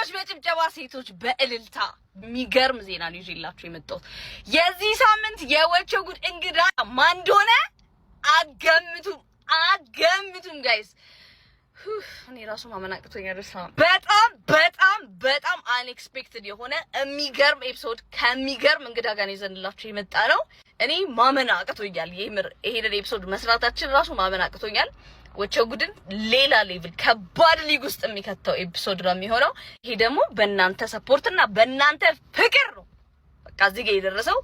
ወንዶች በጭብጨባ ሴቶች በእልልታ የሚገርም ዜና ነው ይዤላችሁ የመጣሁት። የዚህ ሳምንት የወቸው ጉድ እንግዳ ማን እንደሆነ አገምቱም ጋይስ። እኔ ራሱ ማመን አቅቶኛል። በጣም አንኤክስፔክትድ የሆነ የሚገርም ኤፒሶድ ከሚገርም እንግዳ ጋር ይዘንላችሁ የመጣ ነው። እኔ ማመን አቅቶኛል። ይሄንን ኤፒሶድ መስራታችን ራሱ ማመን አቅቶኛል። ወቸው ጉድን ሌላ ሌቭል ከባድ ሊግ ውስጥ የሚከተው ኤፒሶድ ነው የሚሆነው። ይሄ ደግሞ በእናንተ ሰፖርት እና በእናንተ ፍቅር ነው በቃ እዚህ ጋር የደረሰው።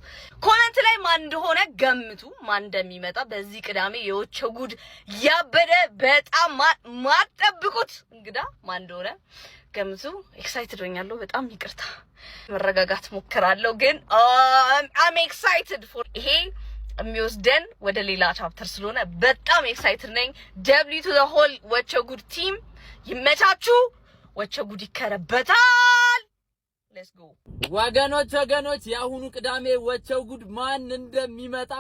ኮሜንት ላይ ማን እንደሆነ ገምቱ፣ ማን እንደሚመጣ በዚህ ቅዳሜ የወቸው ጉድ ያበደ በጣም ማጠብቁት እንግዳ ማን እንደሆነ ገምቱ። ኤክሳይትድ ሆኛለሁ። በጣም ይቅርታ መረጋጋት ሞክራለሁ፣ ግን አም ኤክሳይትድ ፎር ይሄ የሚወስደን ወደ ሌላ ቻፕተር ስለሆነ በጣም ኤክሳይትድ ነኝ። ደብሊው ቱ ዘ ሆል ወቸው ጉድ ቲም ይመቻችሁ። ወቸው ጉድ ይከረበታል። ሌትስ ጎ ወገኖች የአሁኑ ቅዳሜ ወቸው ጉድ ማን እንደሚመጣ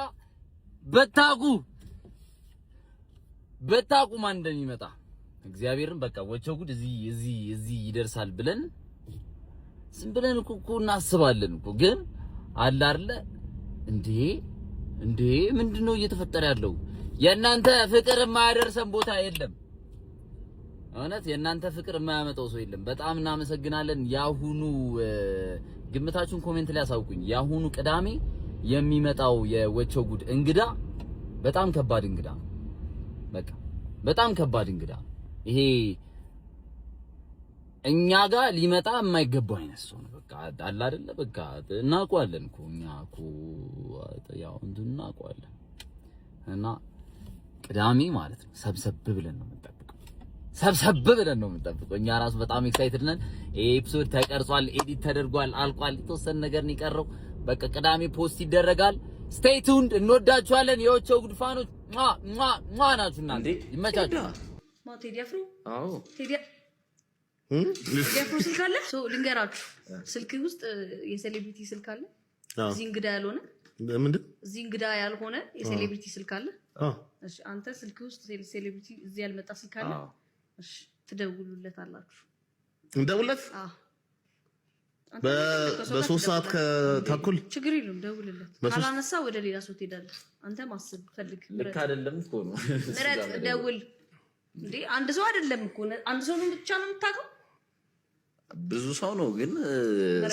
በታቁ ማን እንደሚመጣ እግዚአብሔርን በቃ ወቸው ጉድ እዚህ ይደርሳል ብለን ዝም ብለን እኮ እናስባለን እኮ፣ ግን አለ አይደለ እንዴ ምንድነው እየተፈጠረ ያለው? የእናንተ ፍቅር የማያደርሰን ቦታ የለም። እውነት የእናንተ ፍቅር የማያመጣው ሰው የለም። በጣም እናመሰግናለን። ያሁኑ ግምታችሁን ኮሜንት ላይ አሳውቁኝ። ያሁኑ ቅዳሜ የሚመጣው የወቸው ጉድ እንግዳ በጣም ከባድ እንግዳ፣ በቃ በጣም ከባድ እንግዳ። ይሄ እኛ ጋር ሊመጣ የማይገባው አይነት ሰው ነው። በቃ አለ አይደለ? በቃ እናውቀዋለን እኮ እኛ እኮ ያው እናውቀዋለን። እና ቅዳሜ ማለት ነው ሰብሰብ ብለን ነው የምንጠብቀው። እኛ ራሱ በጣም ኤክሳይትድ ነን። ይሄ ኤፒሶድ ተቀርጿል፣ ኤዲት ተደርጓል፣ አልቋል። የተወሰነ ነገር ነው የቀረው። በቃ ቅዳሜ ፖስት ይደረጋል። ስቴይ ቱንድ። እንወዳችኋለን የወቸው ጉድ ፋኖች። ናችሁ እናንተ። ይመቻችሁ። ቴዲ አፍሮ ቴዲ አፍሮ ስልክ አለ። ልንገራችሁ፣ ስልክ ውስጥ የሴሌብሪቲ ስልክ አለ። እዚህ እንግዳ ያልሆነ ምንድን እዚህ እንግዳ ያልሆነ የሴሌብሪቲ ስልክ አለ። እሺ አንተ ስልክ ውስጥ ሴሌብሪቲ እዚህ ያልመጣ ስልክ አለ። እሺ ትደውሉለታላችሁ። እንደውለት በ3 ሰዓት ከተኩል ችግር የለውም። ደውልለት። ካላነሳ ወደ ሌላ ሰው ትሄዳለህ። አንተ ማስብ ፈልግ። ልክ አይደለም እኮ ነው። ምረጥ፣ ደውል። እንዴ አንድ ሰው አይደለም እኮ አንድ ሰው ነው ብቻ ነው የምታውቀው። ብዙ ሰው ነው ግን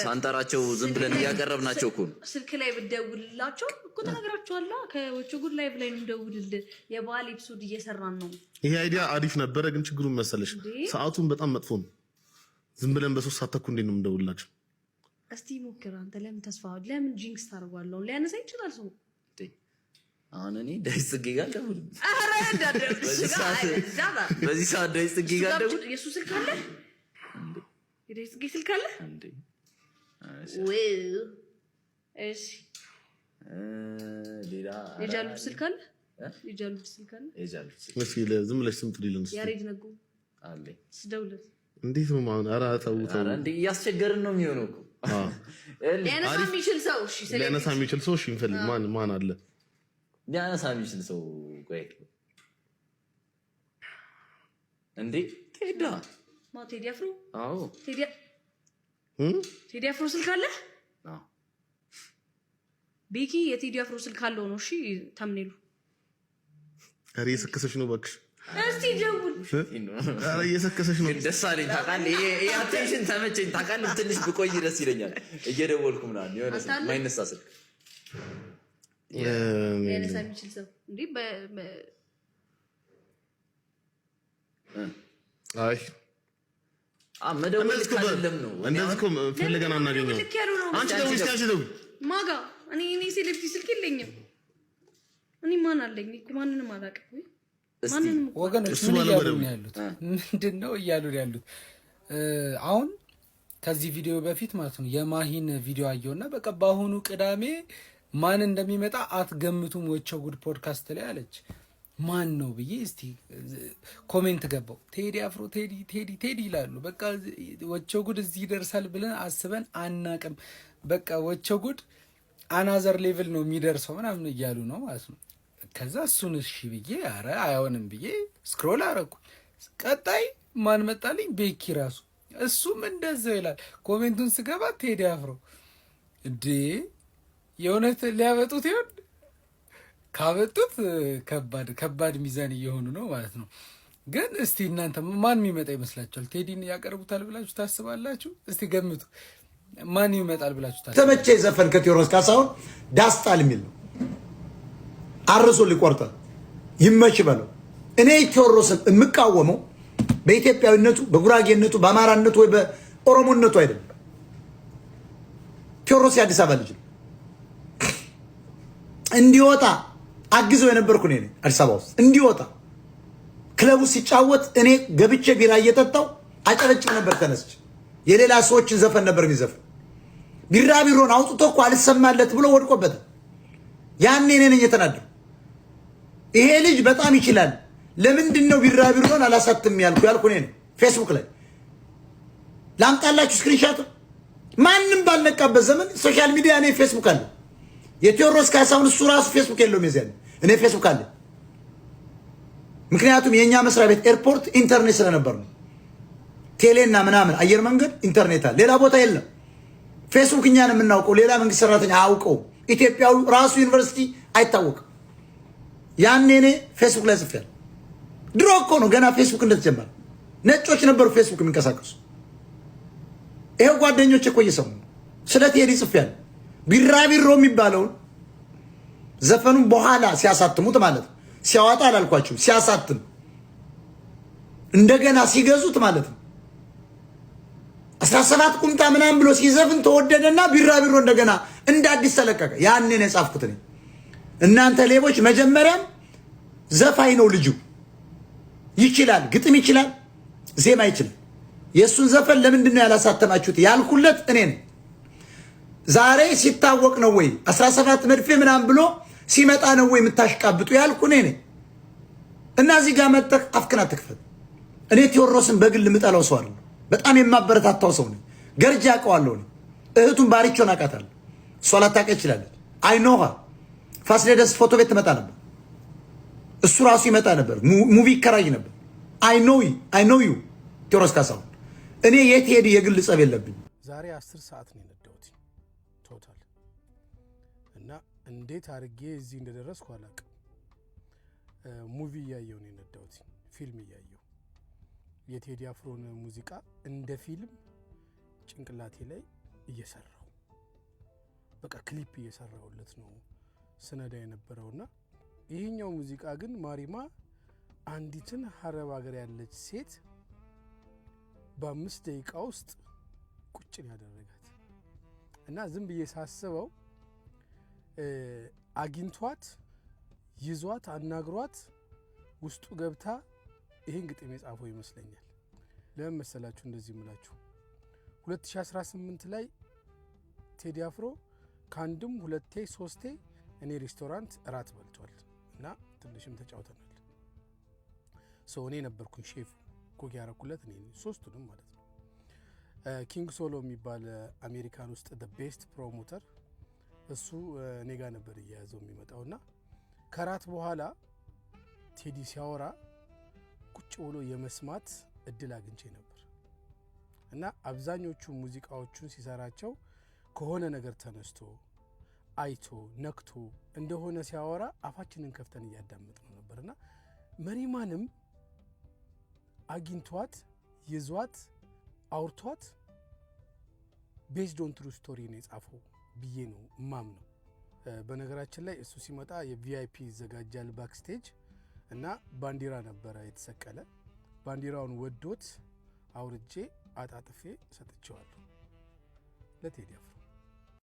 ሳንጠራቸው ዝም ብለን እያቀረብናቸው እኮ ነው። ስልክ ላይ ብትደውልላቸው እኮ ተነግራቸዋል። ከወቸው ጉድ ላይቭ ላይ እንደውልልህ የበዓል ኤፒሶድ እየሰራን ነው። ይሄ አይዲያ አሪፍ ነበረ፣ ግን ችግሩን መሰለሽ ሰዓቱን በጣም መጥፎ ነው። ዝም ብለን በ3 ሰዓት ተኩል እንዴት ነው የምንደውልላቸው? እስቲ ሞክር አንተ። ለምን ጂንክስ ታደርጓለሁ? ሊያነሳ ይችላል ሰው። አሁን እኔ ዳዊት ጽጌ ጋር ደውል። አረ እንዳደረግ በዚህ ሰዓት ዳዊት ጽጌ ጋር ደውል። የሱ ስልክ አለ፣ የዳዊት ጽጌ ስልክ አለ እንዴ? እሺ ሌላ የጃሉድ ስልክ አለ፣ የጃሉድ ስልክ አለ። እስኪ ዝም ብለሽ ስም ጥሪልን። ያሬድ ነጉ አለ። ስደውልለት እንዴት ነው ማለት? ኧረ ተው እንዴ እያስቸገርን ነው የሚሆነው እኮ። ሊያነሳ የሚችል ሰው እሺ እንፈልግ። ማን አለ ሊያነሳ የሚችል ሰው? ቆይ እንዴ ቴዲ አፍሮ? አዎ ቴዲ አፍሮ ስልክ አለ። ቤኪ የቴዲ አፍሮ ስልክ አለው ነው። እሺ ተምኔሉ ኧረ እየሰከሰሽ ነው እባክሽ። እስቲ ደውል። ኧረ እየሰከሰሽ ነው። ደስ አለኝ ታውቃለህ። ይሄ አቴንሽን ተመቸኝ ታውቃለህ። ትንሽ ብቆይ ደስ ይለኛል። እየደወልኩ ምናምን የሆነ ማይነሳ ስልክ ሊያነሳ የሚችል ሰው እንዴ? አይ መደወል አይደለም ነው። እንደዚህ እኮ ፈልገን አናገኘው። አንቺ ደውል እስኪ። አንቺ ደውል። ማጋ እኔ ሴሌብሪቲ ስልክ የለኝም። እኔ ማን አለኝ እኮ? ማንንም አላውቅም። ወገኖች ምን እያሉ ነው ያሉት? ምንድነው እያሉ ያሉት? አሁን ከዚህ ቪዲዮ በፊት ማለት ነው የማሂን ቪዲዮ አየውና በቃ በአሁኑ ቅዳሜ ማን እንደሚመጣ አትገምቱም ወቸው ጉድ ፖድካስት ላይ አለች። ማን ነው ብዬ እስቲ ኮሜንት ገባው። ቴዲ አፍሮ ቴዲ ይላሉ። በቃ ወቸው ጉድ እዚህ ይደርሳል ብለን አስበን አናቅም። በቃ ወቸው ጉድ አናዘር ሌቭል ነው የሚደርሰው ምናምን እያሉ ነው ማለት ነው። ከዛ እሱን እሺ ብዬ አረ አይሆንም ብዬ ስክሮል አረኩ። ቀጣይ ማን መጣልኝ? ቤኪ ራሱ እሱም እንደዛው ይላል። ኮሜንቱን ስገባ ቴዲ አፍሮ እንዴ የእውነት ሊያበጡት ይሆን? ካበጡት ከባድ ሚዛን እየሆኑ ነው ማለት ነው። ግን እስቲ እናንተ ማን የሚመጣ ይመስላችኋል? ቴዲን ያቀርቡታል ብላችሁ ታስባላችሁ? እስቲ ገምቱ። ማን ይመጣል ብላችሁ ታስባላችሁ? ተመቼ ዘፈን ከቴዎድሮስ ካሳሁን ዳስጣል የሚል ነው። አርሶ ሊቆርጠ ይመች በለው። እኔ ቴዎድሮስን የምቃወመው በኢትዮጵያዊነቱ፣ በጉራጌነቱ፣ በአማራነቱ ወይ በኦሮሞነቱ አይደለም። ቴዎድሮስ የአዲስ አበባ ልጅ እንዲወጣ አግዘው የነበርኩ እኔ ነኝ። አዲስ አበባ ውስጥ እንዲወጣ ክለቡ ሲጫወት እኔ ገብቼ ቢራ እየጠጣው አጨረጭም ነበር። ተነስቼ የሌላ ሰዎችን ዘፈን ነበር የሚዘፍን። ቢራቢሮን አውጥቶ እኮ አልሰማለት ብሎ ወድቆበታል። ያኔ እኔ ነኝ የተናደው። ይሄ ልጅ በጣም ይችላል፣ ለምንድን ነው ቢራቢሮን አላሳትም ያልኩ እኔ ነኝ። ፌስቡክ ላይ ላምጣላችሁ ስክሪንሻት። ማንም ባልነቃበት ዘመን ሶሻል ሚዲያ እኔ ፌስቡክ አለ። የቴዎድሮስ ካሳሁን እሱ ራሱ ፌስቡክ የለውም የዚያን፣ እኔ ፌስቡክ አለ። ምክንያቱም የኛ መስሪያ ቤት ኤርፖርት ኢንተርኔት ስለነበር ነው። ቴሌና ምናምን አየር መንገድ ኢንተርኔት አለ፣ ሌላ ቦታ የለም። ፌስቡክ እኛን የምናውቀው ሌላ መንግስት ሰራተኛ አያውቀው። ኢትዮጵያዊ ራሱ ዩኒቨርሲቲ አይታወቅም። ያኔ እኔ ፌስቡክ ላይ ጽፌያለሁ። ድሮ እኮ ነው ገና ፌስቡክ እንደተጀመረ ነጮች ነበሩ ፌስቡክ የሚንቀሳቀሱ። ይሄው ጓደኞች እኮ እየሰሙ ስለ ቴዲ ጽፌያለሁ። ቢራቢሮ የሚባለውን ዘፈኑን በኋላ ሲያሳትሙት ማለት ነው፣ ሲያወጣ አላልኳችሁም፣ ሲያሳትም እንደገና ሲገዙት ማለት ነው 17 ቁምጣ ምናምን ብሎ ሲዘፍን ተወደደና ቢራቢሮ እንደገና እንደ አዲስ ተለቀቀ። ያኔ ነው የጻፍኩት እኔ። እናንተ ሌቦች፣ መጀመሪያም ዘፋኝ ነው ልጁ፣ ይችላል፣ ግጥም ይችላል፣ ዜማ ይችላል። የእሱን ዘፈን ለምንድን ነው ያላሳተማችሁት ያልኩለት እኔ ነኝ። ዛሬ ሲታወቅ ነው ወይ 17 መድፌ ምናምን ብሎ ሲመጣ ነው ወይ የምታሽቃብጡ ያልኩ እኔ ነኝ። እና እዚህ ጋር መጥተህ አፍክን አትክፈት። እኔ ቴዎድሮስን በግል ምጠላው ሰው አይደለም፣ በጣም የማበረታታው ሰው ነኝ። ገርጃ አውቀዋለሁ እኔ። እህቱን ባሪቾን አውቃታለሁ፣ እሷ ላታውቅ ይችላለች። አይኖሃ ፋሲለደስ ፎቶ ቤት ትመጣ ነበር፣ እሱ ራሱ ይመጣ ነበር፣ ሙቪ ይከራይ ነበር። አይ ኖ ዩ ቴዎድሮስ ካሳሁን። እኔ የት ሄድ የግል ጸብ የለብኝ። ዛሬ 10 ሰዓት ነው የነዳሁት ቶታል። እና እንዴት አድርጌ እዚህ እንደደረስኩ አላውቅም። ሙቪ እያየሁ ነው የነዳሁት፣ ፊልም እያየሁ የቴዲ አፍሮን ሙዚቃ እንደ ፊልም ጭንቅላቴ ላይ እየሰራው በቃ ክሊፕ እየሰራውለት ነው ስነዳ የነበረውና ይሄኛው ሙዚቃ ግን ማሪማ አንዲትን ሀረብ ሀገር ያለች ሴት በ5 ደቂቃ ውስጥ ቁጭን ያደረጋት እና ዝም ብዬ ሳስበው አግኝቷት ይዟት አናግሯት ውስጡ ገብታ ይሄን ግጥም የጻፈው ይመስለኛል። ለምን መሰላችሁ እንደዚህ ምላችሁ? 2018 ላይ ቴዲ አፍሮ ከአንድም 2 3 እኔ ሬስቶራንት እራት በልቷል እና ትንሽም ተጫውተናል። እኔ ነበርኩኝ ሼፍ፣ ኩክ ያረኩለት እኔ፣ ሶስቱንም ማለት ነው። ኪንግ ሶሎ የሚባል አሜሪካን ውስጥ the best promoter እሱ እኔ ጋር ነበር እያያዘው የሚመጣውና ከራት በኋላ ቴዲ ሲያወራ ቁጭ ብሎ የመስማት እድል አግኝቼ ነበር እና አብዛኞቹ ሙዚቃዎቹን ሲሰራቸው ከሆነ ነገር ተነስቶ አይቶ ነክቶ እንደሆነ ሲያወራ አፋችንን ከፍተን እያዳመጥነው ነበርና መሪማንም አግኝቷት ይዟት አውርቷት ቤዝድ ኦን ትሩ ስቶሪ ነው የጻፈው ብዬ ነው ማምነው። በነገራችን ላይ እሱ ሲመጣ የቪአይፒ ይዘጋጃል ባክስቴጅ እና ባንዲራ ነበረ የተሰቀለ። ባንዲራውን ወዶት አውርጄ አጣጥፌ ሰጥቼዋለሁ ለቴዲ አፍሮ።